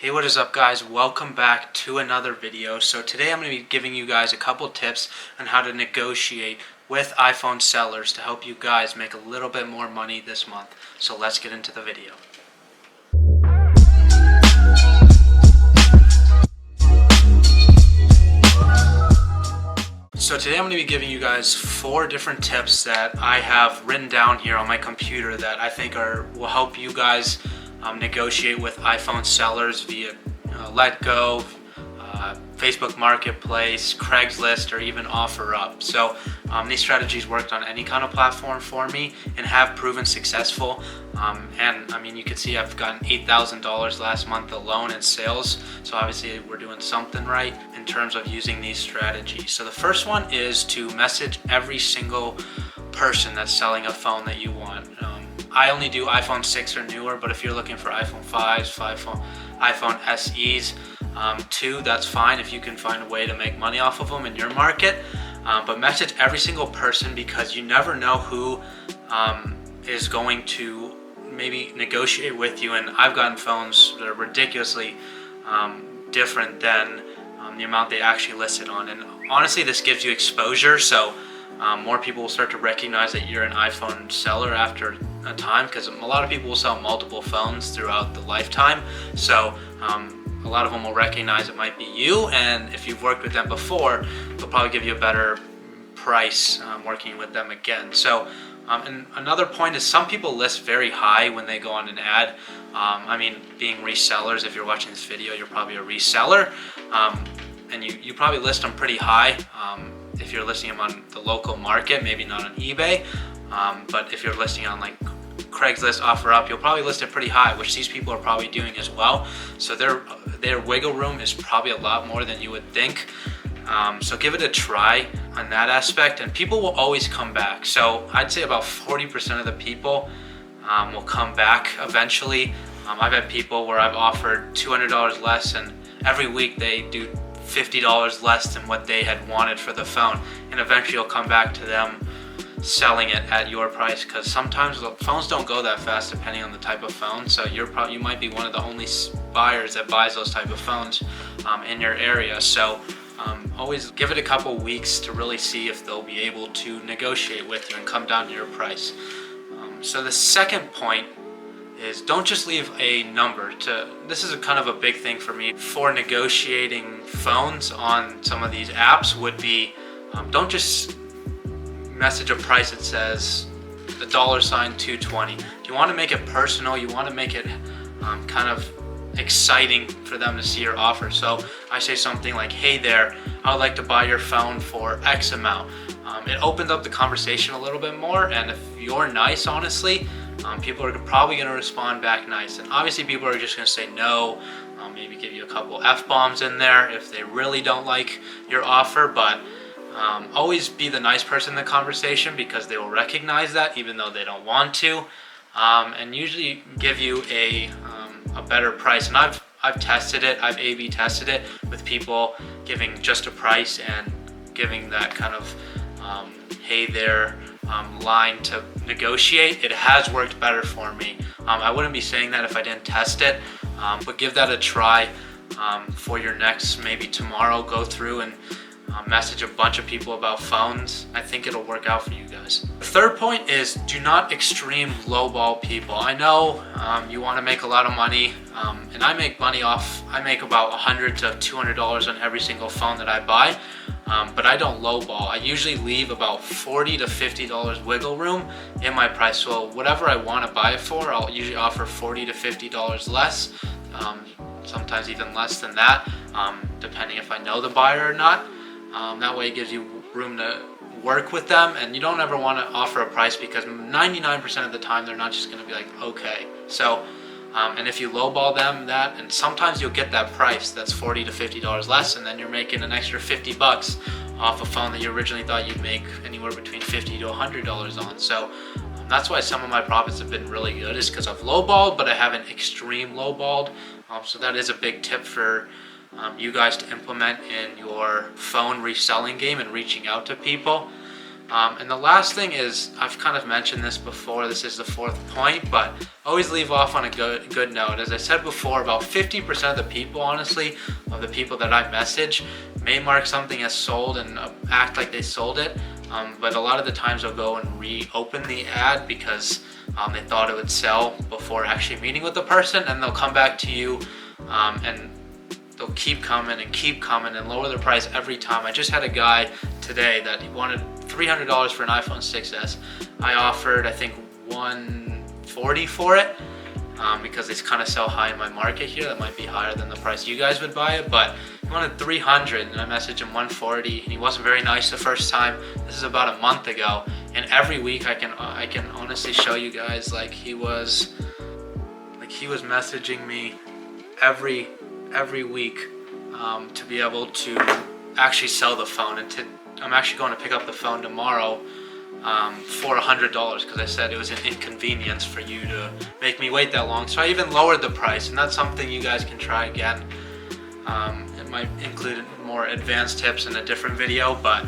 Hey, what is up guys? Welcome back to another video. So today I'm going to be giving you guys a couple tips on how to negotiate with iPhone sellers to help you guys make a little bit more money this month. So let's get into the video. So today I'm going to be giving you guys 4 different tips that I have written down here on my computer that I think will help you guys negotiate with iPhone sellers via LetGo, Facebook Marketplace, Craigslist, or even OfferUp. So these strategies worked on any kind of platform for me and have proven successful. And I mean, you can see I've gotten $8,000 last month alone in sales. So obviously we're doing something right in terms of using these strategies. So the first one is to message every single person that's selling a phone that you want. I only do iPhone 6 or newer, but if you're looking for iPhone 5s, iPhone SEs, 2, that's fine if you can find a way to make money off of them in your market. But message every single person because you never know who is going to maybe negotiate with you. And I've gotten phones that are ridiculously different than the amount they actually listed on. And honestly, this gives you exposure, so more people will start to recognize that you're an iPhone seller after a time, because a lot of people will sell multiple phones throughout the lifetime. So a lot of them will recognize it might be you, and if you've worked with them before, they'll probably give you a better price working with them again. So and another point is some people list very high when they go on an ad. I mean, being resellers, if you're watching this video, you're probably a reseller, and you probably list them pretty high. If you're listing them on the local market, maybe not on eBay, but if you're listing on like Craigslist, OfferUp, you'll probably list it pretty high, which these people are probably doing as well. So their wiggle room is probably a lot more than you would think. So give it a try on that aspect, and people will always come back. So I'd say about 40% of the people will come back eventually. I've had people where I've offered $200 less, and every week they do $50 less than what they had wanted for the phone, and eventually you'll come back to them selling it at your price, because sometimes the phones don't go that fast depending on the type of phone. So you might be one of the only buyers that buys those type of phones in your area. So always give it a couple weeks to really see if they'll be able to negotiate with you and come down to your price. So the second point is don't just leave a number. This is kind of a big thing for me for negotiating phones on some of these apps would be don't just message a price that says the $220. You want to make it personal. You want to make it kind of exciting for them to see your offer. So I say something like, hey there, I would like to buy your phone for X amount. It opens up the conversation a little bit more, and if you're nice, honestly, people are probably going to respond back nice. And obviously people are just going to say no, maybe give you a couple F-bombs in there if they really don't like your offer. But always be the nice person in the conversation, because they will recognize that even though they don't want to, and usually give you a better price. And I've tested it. I've A/B tested it with people giving just a price and giving that kind of hey there line to negotiate. It has worked better for me. I wouldn't be saying that if I didn't test it, but give that a try for your next, maybe tomorrow, go through and message a bunch of people about phones. I think it'll work out for you guys. The third point is do not extreme lowball people. I know you want to make a lot of money, and I make about $100 to $200 on every single phone that I buy, but I don't lowball. I usually leave about $40 to $50 wiggle room in my price. So whatever I want to buy it for, I'll usually offer $40 to $50 less, sometimes even less than that, depending if I know the buyer or not. That way it gives you room to work with them, and you don't ever want to offer a price, because 99% of the time they're not just going to be like, okay. So and if you lowball them and sometimes you'll get that price that's $40 to $50 less, and then you're making an extra $50 off a phone that you originally thought you'd make anywhere between $50 to $100 on. So that's why some of my profits have been really good, is because I've lowballed, but I haven't extreme lowballed. So that is a big tip for you guys to implement in your phone reselling game and reaching out to people. And the last thing is, I've kind of mentioned this before, this is the fourth point, but always leave off on a good note. As I said before, about 50% of the people, honestly, of the people that I message may mark something as sold and act like they sold it, but a lot of the times they'll go and reopen the ad because they thought it would sell before actually meeting with the person, and they'll come back to you and they'll keep coming and lower their price every time. I just had a guy today that he wanted $300 for an iPhone 6s. I offered, I think, $140 for it because they kind of sell high in my market here. That might be higher than the price you guys would buy it, but he wanted $300 and I messaged him $140, and he wasn't very nice the first time. This is about a month ago, and every week I can honestly show you guys, like he was messaging me every week to be able to actually sell the phone, and I'm actually going to pick up the phone tomorrow for $100 because I said it was an inconvenience for you to make me wait that long. So I even lowered the price, and that's something you guys can try again. It might include more advanced tips in a different video, but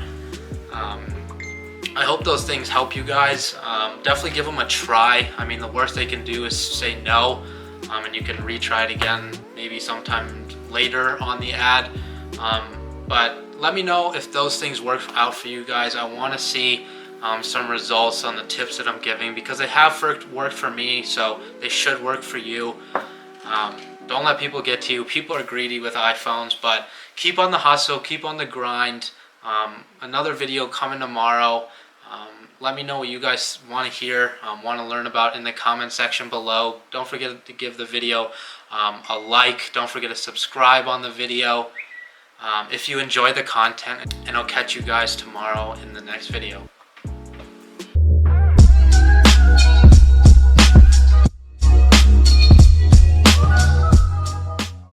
I hope those things help you guys. Definitely give them a try. I mean, the worst they can do is say no, and you can retry it again maybe sometime later on the ad. But let me know if those things work out for you guys. I want to see some results on the tips that I'm giving because they have worked for me, so they should work for you. Don't let people get to you. People are greedy with iPhones, but keep on the hustle, keep on the grind. Another video coming tomorrow. Let me know what you guys want to hear, want to learn about in the comment section below. Don't forget to give the video a like. Don't forget to subscribe on the video if you enjoy the content, and I'll catch you guys tomorrow in the next video.